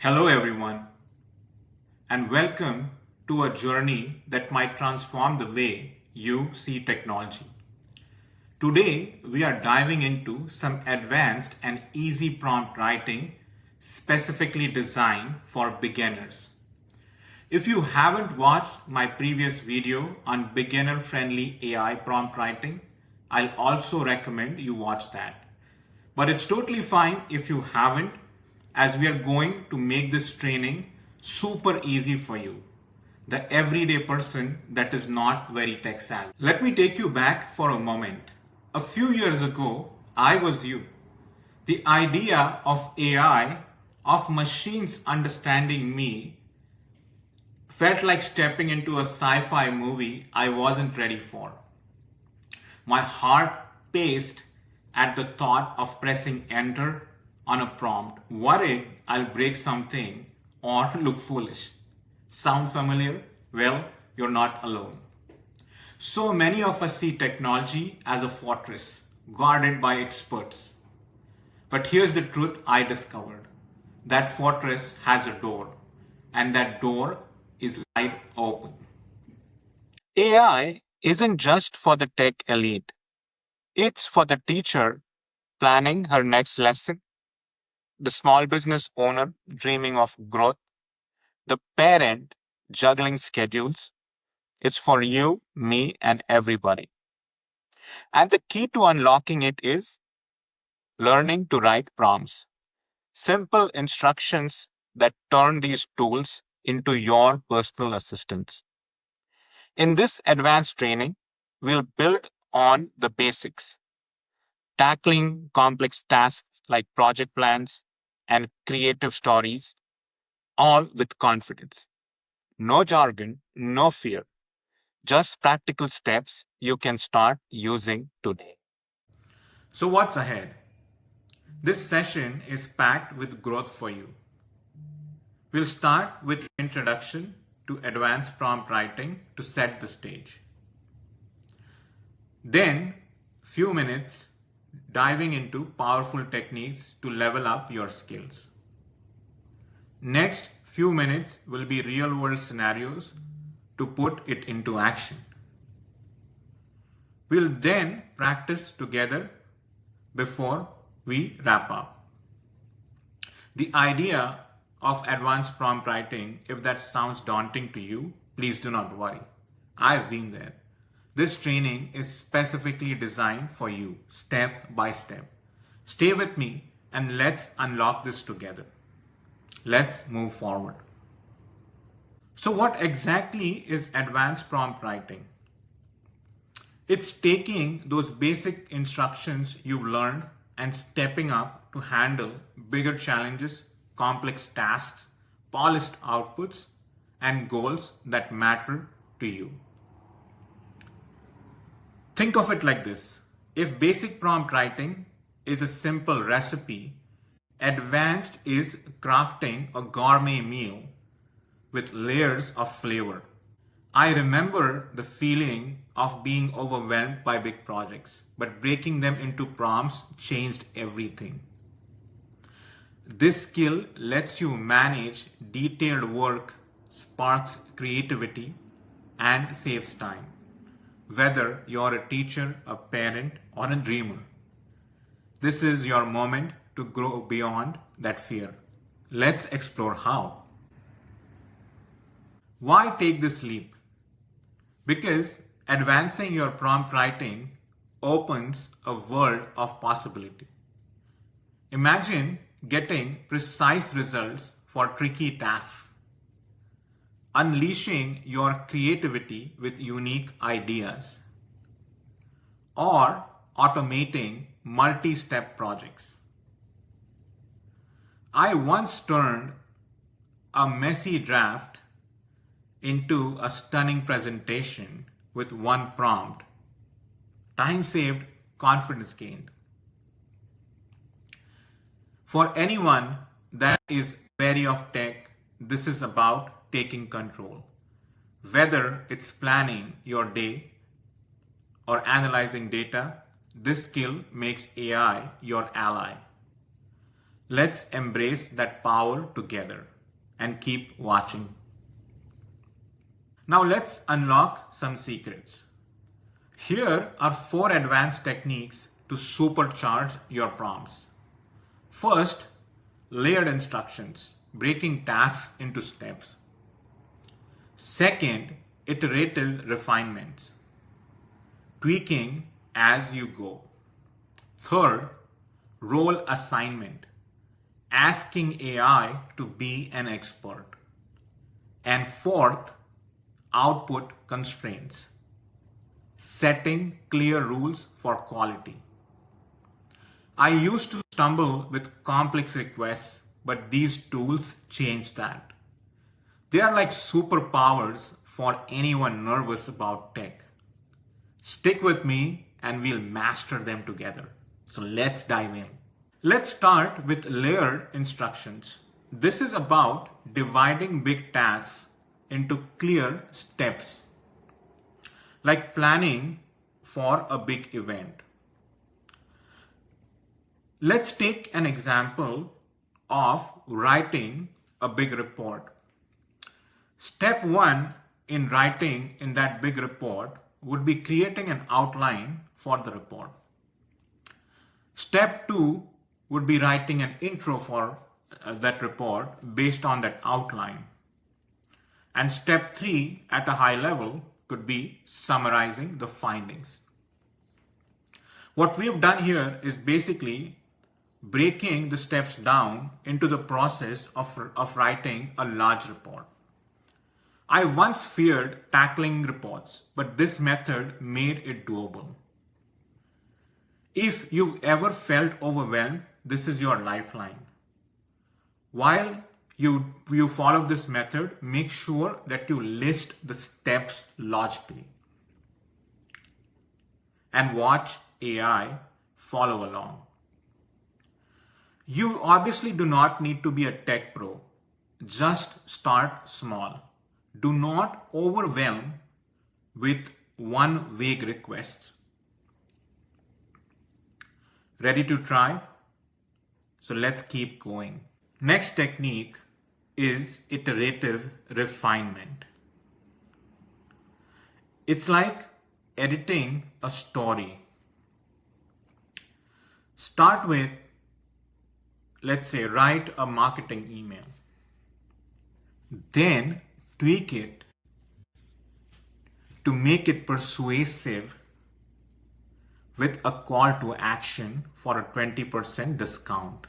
Hello, everyone, and welcome to a journey that might transform the way you see technology. Today, we are diving into some advanced and easy prompt writing specifically designed for beginners. If you haven't watched my previous video on beginner friendly AI prompt writing, I'll also recommend you watch that. But it's totally fine if you haven't, as we are going to make this training super easy for you, the everyday person that is not very tech savvy. Let me take you back for a moment. A few years ago, I was you. The idea of AI, of machines understanding me, felt like stepping into a sci-fi movie I wasn't ready for. My heart paced at the thought of pressing enter on a prompt, worried I'll break something or look foolish. Sound familiar? Well, you're not alone. So many of us see technology as a fortress, guarded by experts. But here's the truth I discovered. That fortress has a door, and that door is wide open. AI isn't just for the tech elite. It's for the teacher planning her next lesson, the small business owner dreaming of growth, the parent juggling schedules. It's for you, me, and everybody. And the key to unlocking it is learning to write prompts, simple instructions that turn these tools into your personal assistants. In this advanced training, we'll build on the basics, tackling complex tasks like project plans and creative stories, all with confidence. No jargon, no fear, just practical steps you can start using today. So, what's ahead? This session is packed with growth for you. We'll start with introduction to advanced prompt writing to set the stage. Then, few minutes diving into powerful techniques to level up your skills. Next few minutes will be real world scenarios to put it into action. We'll then practice together before we wrap up. The idea of advanced prompt writing, if that sounds daunting to you, please do not worry. I've been there. This training is specifically designed for you, step by step. Stay with me and let's unlock this together. Let's move forward. So, what exactly is advanced prompt writing? It's taking those basic instructions you've learned and stepping up to handle bigger challenges, complex tasks, polished outputs, and goals that matter to you. Think of it like this. If basic prompt writing is a simple recipe, advanced is crafting a gourmet meal with layers of flavor. I remember the feeling of being overwhelmed by big projects, but breaking them into prompts changed everything. This skill lets you manage detailed work, sparks creativity, and saves time, whether you're a teacher, a parent, or a dreamer. This is your moment to grow beyond that fear. Let's explore how. Why take this leap? Because advancing your prompt writing opens a world of possibility. Imagine getting precise results for tricky tasks, unleashing your creativity with unique ideas, or automating multi-step projects. I once turned a messy draft into a stunning presentation with one prompt. Time saved, confidence gained. For anyone that is wary of tech, this is about taking control. Whether it's planning your day or analyzing data, this skill makes AI your ally. Let's embrace that power together. and keep watching. Now let's unlock some secrets. Here are 4 advanced techniques to supercharge your prompts. First, layered instructions, breaking tasks into steps. Second, iterative refinements, tweaking as you go. Third, role assignment, asking AI to be an expert. And fourth, output constraints, setting clear rules for quality. I used to stumble with complex requests, but these tools changed that. They are like superpowers for anyone nervous about tech. Stick with me and we'll master them together. So let's dive in. Let's start with layered instructions. This is about dividing big tasks into clear steps, like planning for a big event. Let's take an example of writing a big report. Step 1 in writing in that big report would be creating an outline for the report. Step 2 would be writing an intro for that report based on that outline. And step 3 at a high level could be summarizing the findings. What we've done here is basically breaking the steps down into the process of writing a large report. I once feared tackling reports, but this method made it doable. If you've ever felt overwhelmed, this is your lifeline. While you follow this method, make sure that you list the steps logically and watch AI follow along. You obviously do not need to be a tech pro. Just start small. Do not overwhelm with one vague request. Ready to try? So let's keep going. Next technique is iterative refinement. It's like editing a story. Start with, let's say, write a marketing email. Then tweak it to make it persuasive with a call to action for a 20% discount.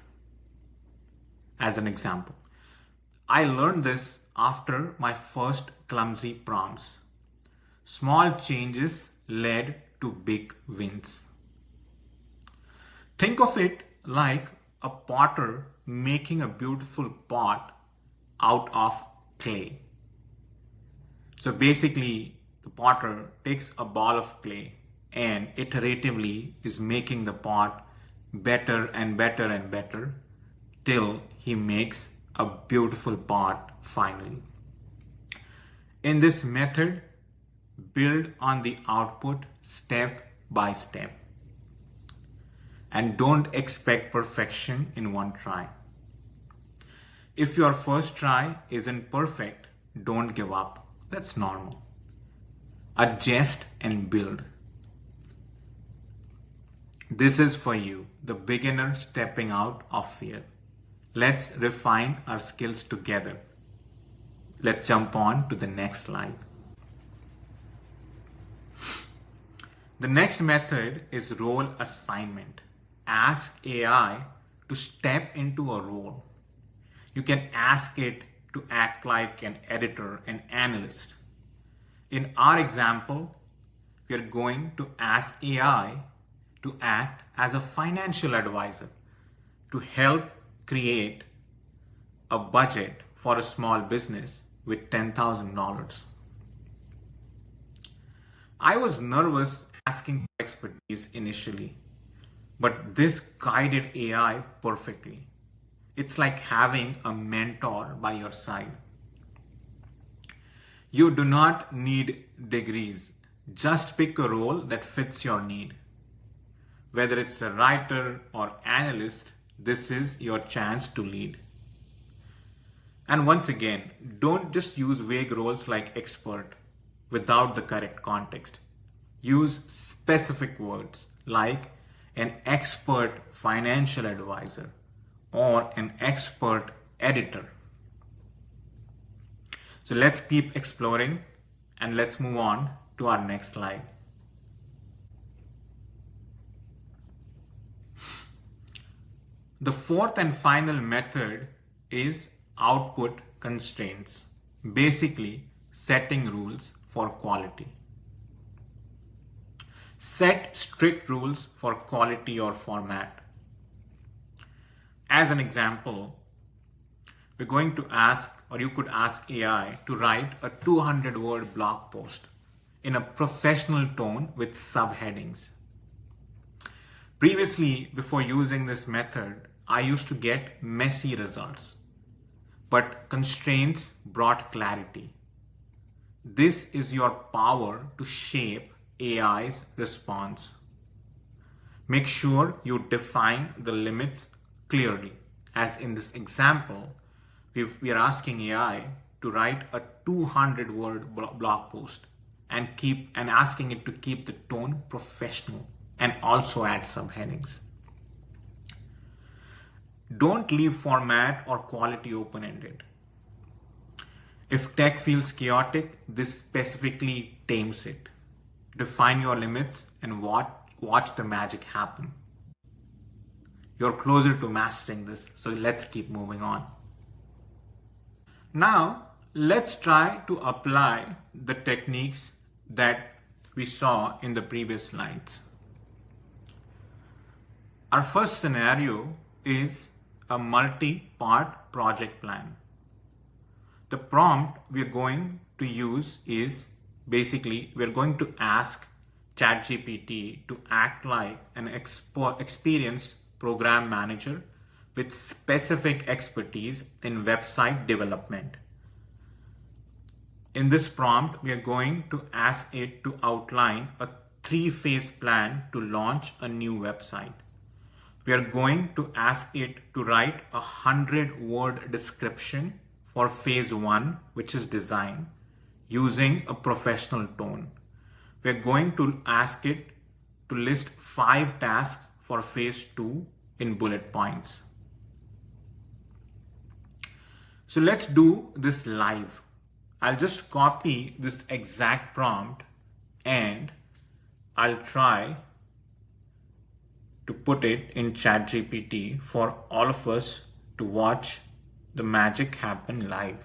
As an example, I learned this after my first clumsy prompts. Small changes led to big wins. Think of it like a potter making a beautiful pot out of clay. So basically, the potter takes a ball of clay and iteratively is making the pot better and better and better till he makes a beautiful pot finally. In this method, build on the output step by step. And don't expect perfection in one try. If your first try isn't perfect, don't give up. That's normal. Adjust and build. This is for you, the beginner stepping out of fear. Let's refine our skills together. Let's jump on to the next slide. The next method is role assignment. Ask AI to step into a role. You can ask it to act like an editor, an analyst. In our example, we are going to ask AI to act as a financial advisor to help create a budget for a small business with $10,000. I was nervous asking for expertise initially, but this guided AI perfectly. It's like having a mentor by your side. You do not need degrees. Just pick a role that fits your need. Whether it's a writer or analyst, this is your chance to lead. And once again, don't just use vague roles like expert without the correct context. Use specific words like an expert financial advisor or an expert editor. So let's keep exploring and let's move on to our next slide. The fourth and final method is output constraints, basically setting rules for quality. Set strict rules for quality or format. As an example, we're going to ask, or you could ask AI to write a 200-word blog post in a professional tone with subheadings. Previously, before using this method, I used to get messy results, but constraints brought clarity. This is your power to shape AI's response. Make sure you define the limits clearly. As in this example, we are asking AI to write a 200-word blog post and asking it to keep the tone professional and also add subheadings. Don't leave format or quality open-ended. If tech feels chaotic, this specifically tames it. Define your limits and watch the magic happen. You're closer to mastering this, so let's keep moving on. Now, let's try to apply the techniques that we saw in the previous slides. Our first scenario is a multi-part project plan. The prompt we're going to use is basically we're going to ask ChatGPT to act like an experienced program manager with specific expertise in website development. In this prompt, we are going to ask it to outline a 3-phase plan to launch a new website. We are going to ask it to write a 100-word description for phase 1, which is design, using a professional tone. We are going to ask it to list 5 tasks for phase 2 in bullet points. So let's do this live. I'll just copy this exact prompt and I'll try to put it in ChatGPT for all of us to watch the magic happen live.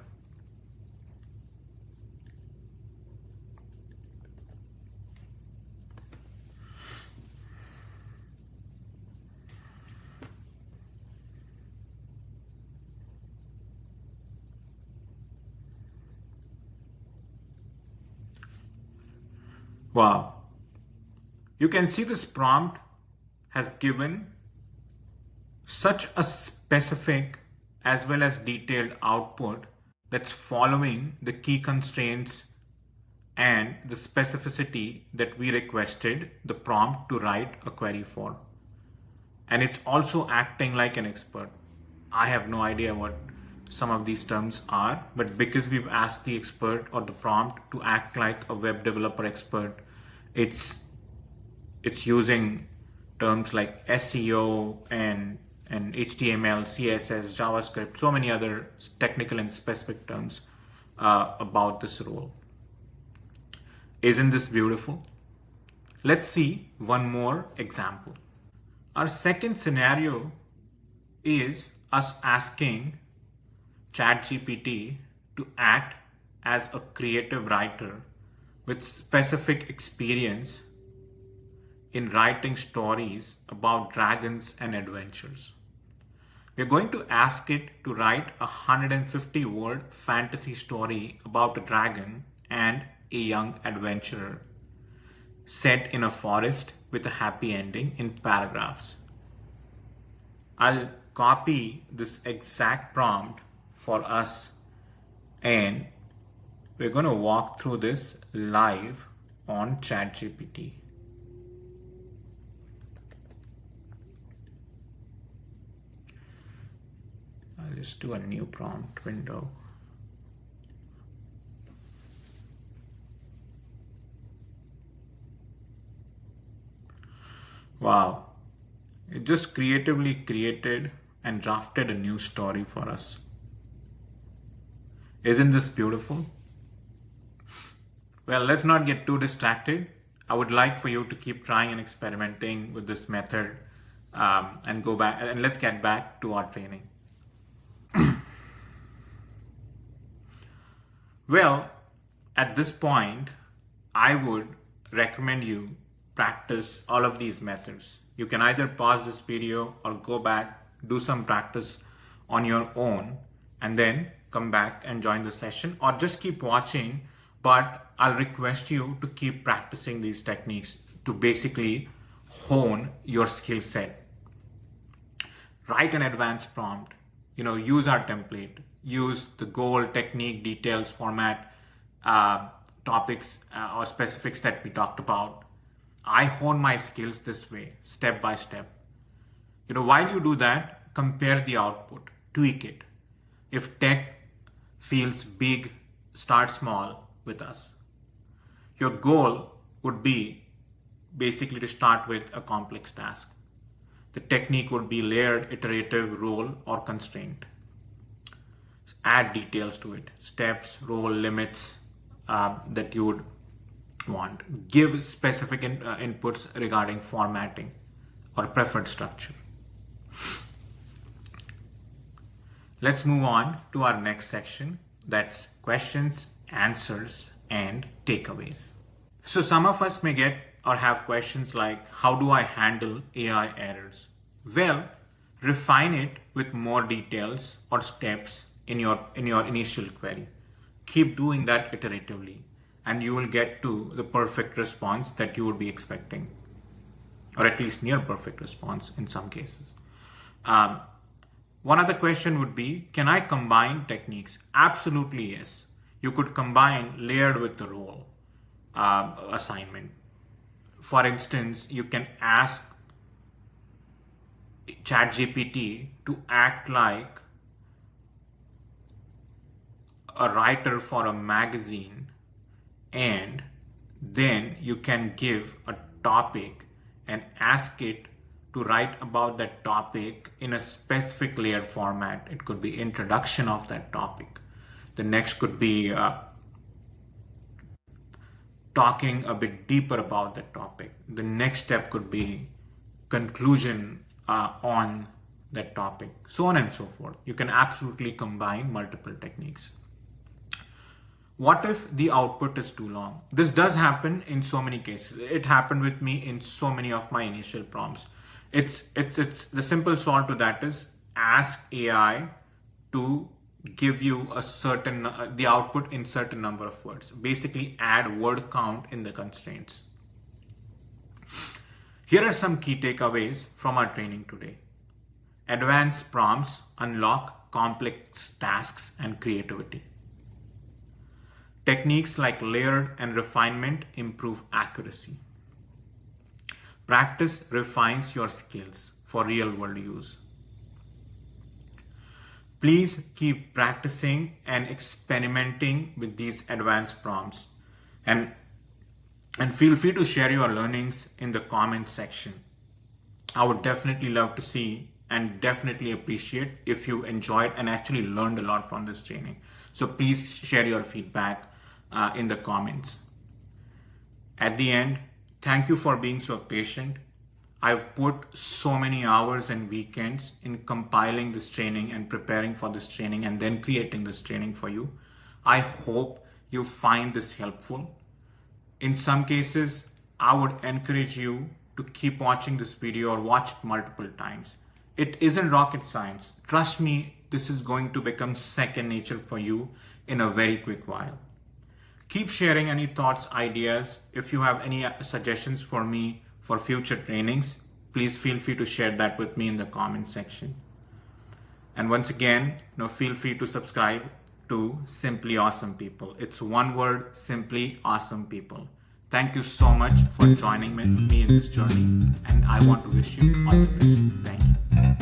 Wow. You can see this prompt has given such a specific as well as detailed output that's following the key constraints and the specificity that we requested the prompt to write a query for. And it's also acting like an expert. I have no idea what some of these terms are, but because we've asked the expert or the prompt to act like a web developer expert, it's using terms like SEO and HTML, CSS, JavaScript, so many other technical and specific terms about this role. Isn't this beautiful? Let's see one more example. Our second scenario is us asking ChatGPT to act as a creative writer with specific experience in writing stories about dragons and adventures. We're going to ask it to write a 150-word fantasy story about a dragon and a young adventurer set in a forest with a happy ending in paragraphs. I'll copy this exact prompt for us and we're going to walk through this live on ChatGPT. I'll Just do a new prompt window. Wow. It just creatively created and drafted a new story for us. Isn't this beautiful? Well, let's not get too distracted. I would like for you to keep trying and experimenting with this method and go back and let's get back to our training. Well, at this point, I would recommend you practice all of these methods. You can either pause this video or go back, do some practice on your own, and then come back and join the session, or just keep watching. But I'll request you to keep practicing these techniques to basically hone your skill set. Write an advanced prompt, use our template, use the goal, technique, details, format, topics or specifics that we talked about. I hone my skills this way, step by step. While you do that, compare the output, tweak it. If tech feels big, start small with us. Your goal would be basically to start with a complex task. The technique would be layered, iterative, role, or constraint. Add details to it, steps, role, limits that you would want. Give specific inputs regarding formatting or preferred structure. Let's move on to our next section. That's questions, answers, and takeaways. So some of us may get or have questions like, how do I handle AI errors? Well, refine it with more details or steps in your initial query. Keep doing that iteratively, and you will get to the perfect response that you would be expecting, or at least near perfect response in some cases. One other question would be, can I combine techniques? Absolutely yes. You could combine layered with the role assignment. For instance, you can ask ChatGPT to act like a writer for a magazine, and then you can give a topic and ask it to write about that topic in a specific layered format. It could be introduction of that topic. The next could be talking a bit deeper about that topic. The next step could be conclusion on that topic, so on and so forth. You can absolutely combine multiple techniques. What if the output is too long? This does happen in so many cases. It happened with me in so many of my initial prompts. It's the simple solve to that is ask AI to give you a certain the output in certain number of words. Basically add word count in the constraints. Here are some key takeaways from our training today. Advanced prompts unlock complex tasks and creativity. Techniques like layered and refinement improve accuracy. Practice refines your skills for real-world use. Please keep practicing and experimenting with these advanced prompts, and feel free to share your learnings in the comment section. I would definitely love to see and definitely appreciate if you enjoyed and actually learned a lot from this training. So please share your feedback in the comments. At the end, thank you for being so patient. I've put so many hours and weekends in compiling this training and preparing for this training and then creating this training for you. I hope you find this helpful. In some cases, I would encourage you to keep watching this video or watch it multiple times. It isn't rocket science. Trust me, this is going to become second nature for you in a very quick while. Keep sharing any thoughts, ideas. If you have any suggestions for me for future trainings, please feel free to share that with me in the comment section. And once again, feel free to subscribe to Simply Awesome People. It's one word, Simply Awesome People. Thank you so much for joining me in this journey, and I want to wish you all the best. Thank you.